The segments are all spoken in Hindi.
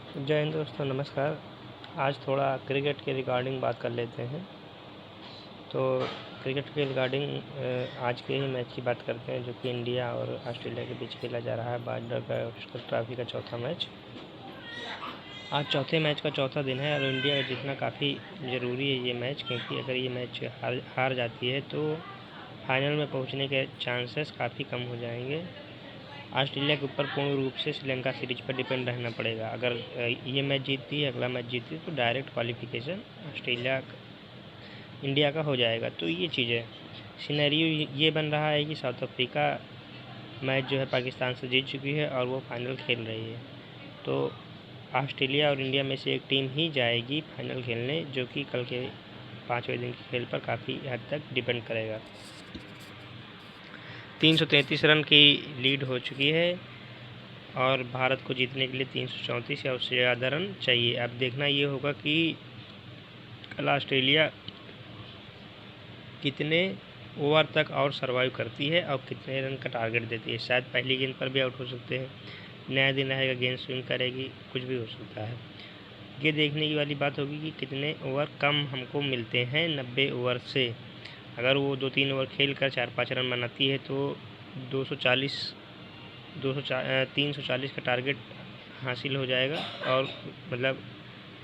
जय हिंद दोस्तों, नमस्कार। आज थोड़ा क्रिकेट के रिगार्डिंग बात कर लेते हैं। तो क्रिकेट के रिगार्डिंग आज के ही मैच की बात करते हैं, जो कि इंडिया और ऑस्ट्रेलिया के बीच खेला जा रहा है बॉर्डर ट्रॉफी का चौथा मैच। आज चौथे मैच का चौथा दिन है और इंडिया का जीतना काफ़ी ज़रूरी है ये मैच, क्योंकि अगर ये मैच हार जाती है तो फाइनल में पहुंचने के चांसेस काफ़ी कम हो जाएंगे। ऑस्ट्रेलिया के ऊपर पूर्ण रूप से श्रीलंका सीरीज पर डिपेंड रहना पड़ेगा। अगर ये मैच जीतती है, अगला मैच जीतती है, तो डायरेक्ट क्वालिफिकेशन इंडिया का हो जाएगा। तो ये चीज़ है, सिनेरियो ये बन रहा है कि साउथ अफ्रीका मैच जो है पाकिस्तान से जीत चुकी है और वो फाइनल खेल रही है। तो ऑस्ट्रेलिया और इंडिया में से एक टीम ही जाएगी फाइनल खेलने, जो कि कल के 5वें दिन के खेल पर काफ़ी हद तक डिपेंड करेगा। 333 रन की लीड हो चुकी है और भारत को जीतने के लिए 334 या उससे ज़्यादा रन चाहिए। अब देखना ये होगा कि कल ऑस्ट्रेलिया कितने ओवर तक और सरवाइव करती है और कितने रन का टारगेट देती है। शायद पहली गेंद पर भी आउट हो सकते हैं, नया दिन रहेगा, गेंद स्विंग करेगी, कुछ भी हो सकता है। ये देखने की वाली बात होगी कि कितने ओवर कम हमको मिलते हैं 90 ओवर से। अगर वो 2-3 ओवर खेल कर 4-5 रन बनाती है तो 340 का टारगेट हासिल हो जाएगा और मतलब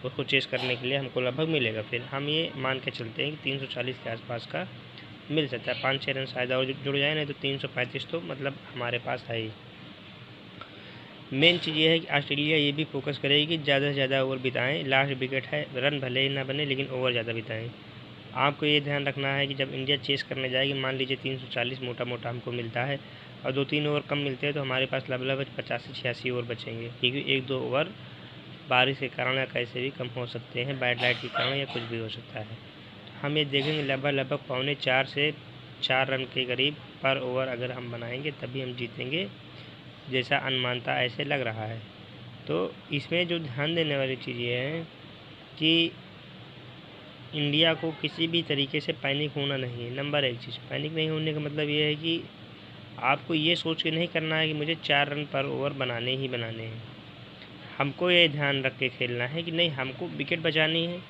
उसको चेस करने के लिए हमको लगभग मिलेगा। फिर हम ये मान के चलते हैं कि 340 के आसपास का मिल सकता है। 5-6 रन शायद और जुड़ जाए, नहीं तो 335 तो मतलब हमारे पास है ही। मेन चीज़ ये है कि ऑस्ट्रेलिया ये भी फोकस करेगी कि ज़्यादा से ज़्यादा ओवर बिताएं। लास्ट विकेट है, रन भले ही ना बने लेकिन ओवर ज़्यादा बिताएं। आपको ये ध्यान रखना है कि जब इंडिया चेस करने जाएगी, मान लीजिए 340 मोटा मोटा हमको मिलता है और 2-3 ओवर कम मिलते हैं, तो हमारे पास लगभग 50 से 86 ओवर बचेंगे, क्योंकि 1-2 ओवर बारिश के कारण या कैसे भी कम हो सकते हैं, बैड लाइट के कारण या कुछ भी हो सकता है। तो हम ये देखेंगे लगभग 3.25 से 4 रन के करीब पर ओवर अगर हम बनाएंगे तभी हम जीतेंगे, जैसा अनुमानता ऐसे लग रहा है। तो इसमें जो ध्यान देने वाली चीज़ ये है कि इंडिया को किसी भी तरीके से पैनिक होना नहीं है। नंबर एक चीज़, पैनिक नहीं होने का मतलब ये है कि आपको ये सोच के नहीं करना है कि मुझे 4 रन पर ओवर बनाने ही बनाने हैं। हमको ये ध्यान रख के खेलना है कि नहीं, हमको विकेट बचानी है।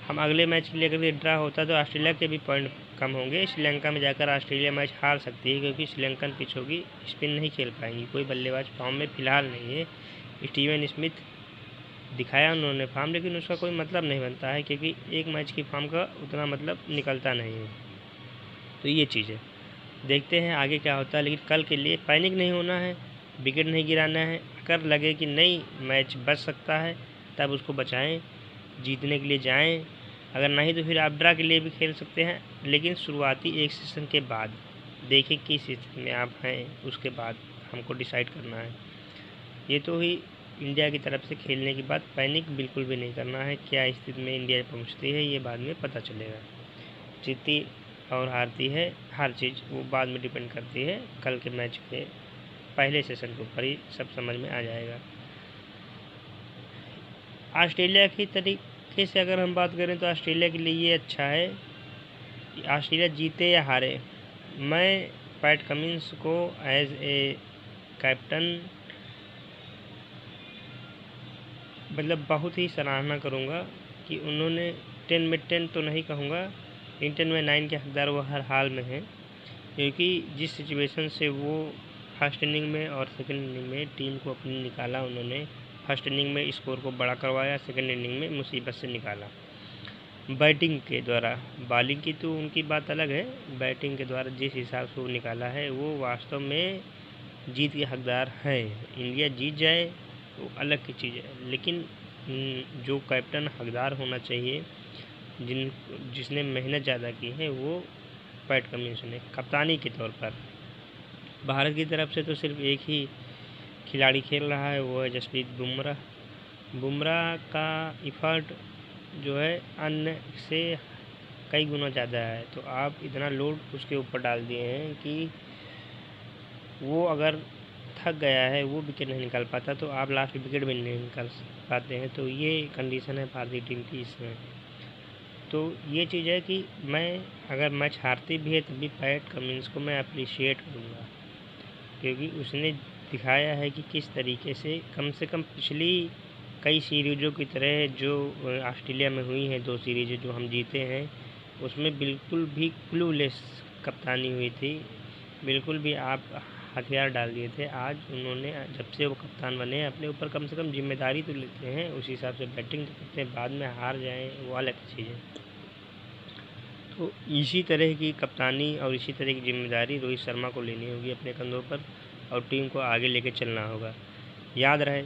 हम अगले मैच के लिए अगर ड्रा होता तो ऑस्ट्रेलिया के भी पॉइंट कम होंगे। श्रीलंका में जाकर ऑस्ट्रेलिया मैच हार सकती है, क्योंकि श्रीलंकन पिच होगी, स्पिन नहीं खेल पाएंगी, कोई बल्लेबाज फॉर्म में फ़िलहाल नहीं है। स्टीवन स्मिथ दिखाया उन्होंने फॉर्म, लेकिन उसका कोई मतलब नहीं बनता है, क्योंकि एक मैच की फॉर्म का उतना मतलब निकलता नहीं है। तो ये चीज़ है, देखते हैं आगे क्या होता है। लेकिन कल के लिए पैनिक नहीं होना है, विकेट नहीं गिराना है। अगर लगे कि नहीं मैच बच सकता है तब उसको बचाएं, जीतने के लिए जाएं। अगर नहीं तो फिर आप ड्रा के लिए भी खेल सकते हैं, लेकिन शुरुआती एक सेशन के बाद देखें किस स्थिति में आप हैं, उसके बाद हमको डिसाइड करना है। ये तो ही इंडिया की तरफ से खेलने के बाद पैनिक बिल्कुल भी नहीं करना है। क्या स्थिति में इंडिया पहुंचती है ये बाद में पता चलेगा। जीतती और हारती है, हर चीज़ वो बाद में डिपेंड करती है। कल के मैच के पहले सेशन के ऊपर ही सब समझ में आ जाएगा। ऑस्ट्रेलिया की तरीके से अगर हम बात करें तो ऑस्ट्रेलिया के लिए ये अच्छा है कि ऑस्ट्रेलिया जीते या हारे, मैं पैट कमिंस को एज ए कैप्टन मतलब बहुत ही सराहना करूँगा कि उन्होंने 10 में 10 तो नहीं कहूँगा, लेकिन 10 में 9 के हकदार वो हर हाल में हैं। क्योंकि जिस सिचुएशन से वो फर्स्ट इनिंग में और सेकंड इनिंग में टीम को अपनी निकाला, उन्होंने फर्स्ट इनिंग में स्कोर को बड़ा करवाया, सेकंड इनिंग में मुसीबत से निकाला बैटिंग के द्वारा। बॉलिंग की तो उनकी बात अलग है, बैटिंग के द्वारा जिस हिसाब से वो निकाला है वो वास्तव में जीत के हकदार हैं। इंडिया जीत जाए तो अलग की चीज़ है, लेकिन जो कैप्टन हकदार होना चाहिए, जिसने मेहनत ज़्यादा की है, वो पैट कमिंस ने कप्तानी के तौर पर। भारत की तरफ से तो सिर्फ एक ही खिलाड़ी खेल रहा है, वो है जसप्रीत बुमराह। बुमराह का इफ़र्ट जो है अन्य से कई गुना ज़्यादा है, तो आप इतना लोड उसके ऊपर डाल दिए हैं कि वो अगर थक गया है, वो विकेट नहीं निकाल पाता, तो आप लास्ट विकेट भी नहीं निकाल पाते हैं। तो ये कंडीशन है भारतीय टीम की इसमें। तो ये चीज़ है कि मैं अगर मैच हारती भी है तभी पैट कमिंस को मैं अप्रिशिएट करूँगा, क्योंकि उसने दिखाया है कि किस तरीके से कम पिछली कई सीरीज़ों की तरह जो ऑस्ट्रेलिया में हुई हैं 2 सीरीज़ जो हम जीते हैं, उसमें बिल्कुल भी क्लूलेस कप्तानी हुई थी। बिल्कुल भी आप हथियार डाल दिए थे। आज उन्होंने जब से वो कप्तान बने हैं अपने ऊपर कम से कम ज़िम्मेदारी तो लेते हैं, उस हिसाब से बैटिंग तो करते हैं। बाद में हार जाएँ वो अलग चीज़ है। तो इसी तरह की कप्तानी और इसी तरह की ज़िम्मेदारी रोहित शर्मा को लेनी होगी अपने कंधों पर और टीम को आगे लेके चलना होगा। याद रहे,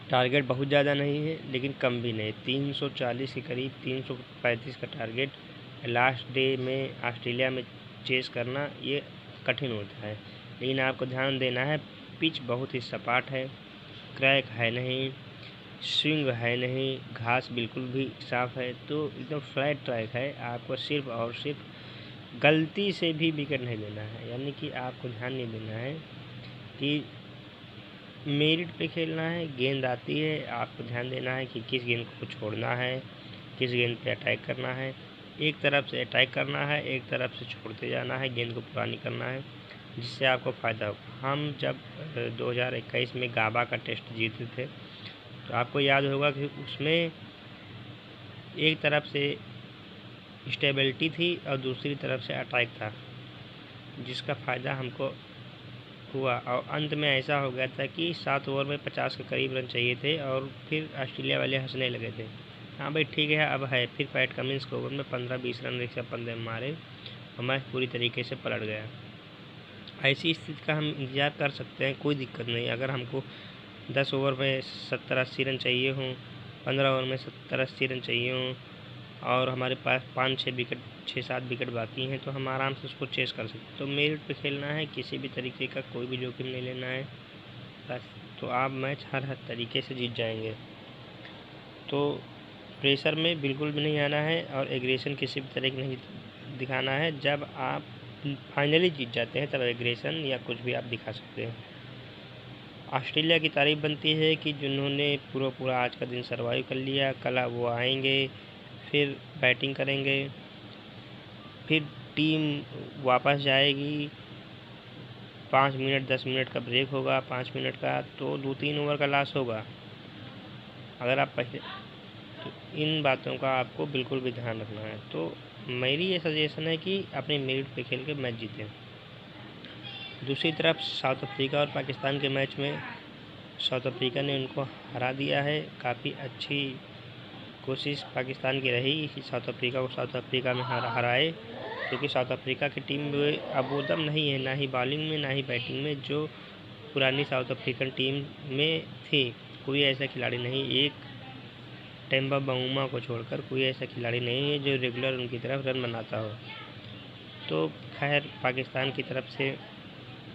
टारगेट बहुत ज़्यादा नहीं है लेकिन कम भी नहीं। 340 के करीब 335 का टारगेट लास्ट डे में ऑस्ट्रेलिया में चेस करना ये कठिन होता है। लेकिन आपको ध्यान देना है, पिच बहुत ही सपाट है, क्रैक है नहीं, स्विंग है नहीं, घास बिल्कुल भी साफ़ है, तो एकदम फ्लैट ट्रैक है। आपको सिर्फ और सिर्फ गलती से भी विकेट नहीं लेना है, यानी कि आपको ध्यान नहीं देना है कि मेरिट पे खेलना है। गेंद आती है, आपको ध्यान देना है कि किस गेंद को छोड़ना है, किस गेंद पे अटैक करना है। एक तरफ से अटैक करना है, एक तरफ से छोड़ते जाना है, गेंद को पुरानी करना है, जिससे आपको फ़ायदा होगा। हम जब 2021 में गाबा का टेस्ट जीते थे, तो आपको याद होगा कि उसमें एक तरफ से स्टेबिलिटी थी और दूसरी तरफ से अटैक था, जिसका फ़ायदा हमको हुआ। और अंत में ऐसा हो गया था कि 7 ओवर में 50 के करीब रन चाहिए थे और फिर ऑस्ट्रेलिया वाले हंसने लगे थे। हाँ भाई ठीक है, अब है। फिर पैट कमिंस को ओवर में 15-20 रन रिक्शा पंदे मारे और मैच पूरी तरीके से पलट गया। ऐसी स्थिति का हम इंतज़ार कर सकते हैं, कोई दिक्कत नहीं। अगर हमको 10 ओवर में 70-80 रन चाहिए हों, 15 ओवर में 70-80 रन चाहिए हों और हमारे पास 5-6 विकेट 6-7 विकेट बाकी हैं, तो हम आराम से उसको चेस कर सकते हैं। तो मेरिट पे खेलना है, किसी भी तरीके का कोई भी जोखिम नहीं लेना है बस, तो आप मैच हर तरीके से जीत जाएंगे। तो प्रेशर में बिल्कुल भी नहीं आना है और एग्रेशन किसी भी तरह की नहीं दिखाना है। जब आप फाइनली जीत जाते हैं तब एग्रेशन या कुछ भी आप दिखा सकते हैं। ऑस्ट्रेलिया की तारीफ़ बनती है कि जिन्होंने पूरा आज का दिन सर्वाइव कर लिया। कल वो आएंगे, फिर बैटिंग करेंगे, फिर टीम वापस जाएगी, 5 मिनट 10 मिनट का ब्रेक होगा, 5 मिनट का, तो 2-3 ओवर का लॉस होगा। अगर आप पहले तो इन बातों का आपको बिल्कुल भी ध्यान रखना है। तो मेरी ये सजेशन है कि अपने मेरिट पे खेल के मैच जीतें। दूसरी तरफ साउथ अफ्रीका और पाकिस्तान के मैच में साउथ अफ्रीका ने उनको हरा दिया है। काफ़ी अच्छी कोशिश पाकिस्तान की रही कि साउथ अफ्रीका को साउथ अफ्रीका में हराए, क्योंकि साउथ अफ्रीका की टीम में अब वो दम नहीं है, ना ही बॉलिंग में ना ही बैटिंग में, जो पुरानी साउथ अफ्रीकन टीम में थी। कोई ऐसा खिलाड़ी नहीं, एक टेम्बा बाउमा को छोड़कर कोई ऐसा खिलाड़ी नहीं है जो रेगुलर उनकी तरफ रन बनाता हो। तो खैर पाकिस्तान की तरफ से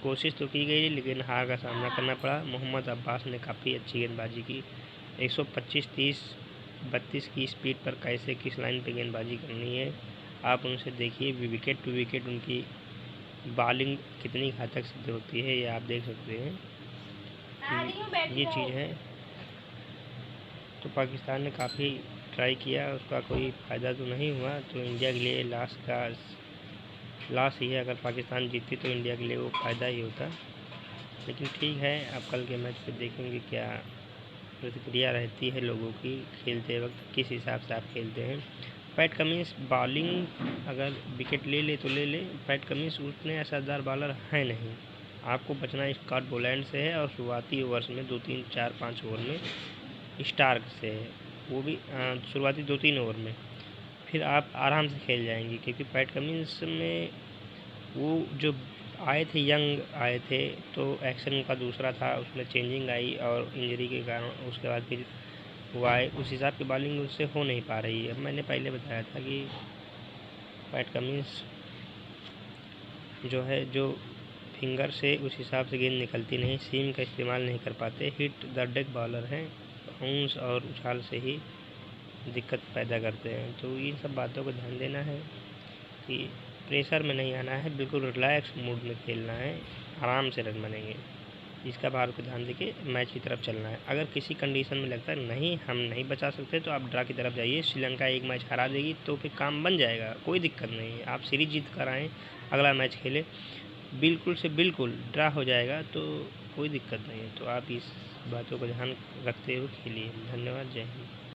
कोशिश तो की गई लेकिन हार का सामना करना पड़ा। मोहम्मद अब्बास ने काफ़ी अच्छी गेंदबाजी की। 125, 30, 32 की स्पीड पर कैसे किस लाइन पे गेंदबाजी करनी है आप उनसे देखिए। विकेट टू विकेट उनकी बॉलिंग कितनी घातक सिद्ध होती है, ये आप देख सकते हैं कि ये चीज़ है। तो पाकिस्तान ने काफ़ी ट्राई किया, उसका कोई फ़ायदा तो नहीं हुआ। तो इंडिया के लिए लॉस ही है। अगर पाकिस्तान जीती तो इंडिया के लिए वो फ़ायदा ही होता। लेकिन ठीक है, अब कल के मैच पे देखेंगे क्या प्रतिक्रिया रहती है लोगों की खेलते वक्त, किस हिसाब से आप खेलते हैं। पैट कमिंस बॉलिंग अगर विकेट ले ले तो ले ले, पैट कमिंस उतने असरदार बॉलर हैं नहीं। आपको बचना स्कॉट बोलैंड से है और शुरुआती ओवर्स में 2-3-4-5 ओवर में स्टार्क से है, वो भी शुरुआती 2-3 ओवर में। फिर आप आराम से खेल जाएंगे, क्योंकि पैट कमिंस में वो जो आए थे, यंग आए थे, तो एक्शन उनका दूसरा था, उसमें चेंजिंग आई और इंजरी के कारण उसके बाद फिर वो आए, उस हिसाब की बॉलिंग उससे हो नहीं पा रही है। मैंने पहले बताया था कि पैट कमिंस जो है, जो फिंगर से उस हिसाब से गेंद निकलती नहीं, सीम का इस्तेमाल नहीं कर पाते, हिट द डेक बॉलर हैं, बाउंस और उछाल से ही दिक्कत पैदा करते हैं। तो इन सब बातों को ध्यान देना है कि प्रेशर में नहीं आना है, बिल्कुल रिलैक्स मूड में खेलना है, आराम से रन बनेंगे। इसका बात को ध्यान देके मैच की तरफ चलना है। अगर किसी कंडीशन में लगता है नहीं हम नहीं बचा सकते, तो आप ड्रा की तरफ जाइए। श्रीलंका एक मैच हरा देगी तो फिर काम बन जाएगा, कोई दिक्कत नहीं है। आप सीरीज जीत कर आएँ, अगला मैच खेलें, बिल्कुल से बिल्कुल ड्रा हो जाएगा, तो कोई दिक्कत नहीं है। तो आप इस बातों का ध्यान रखते हुए खेलिए। धन्यवाद, जय हिंद।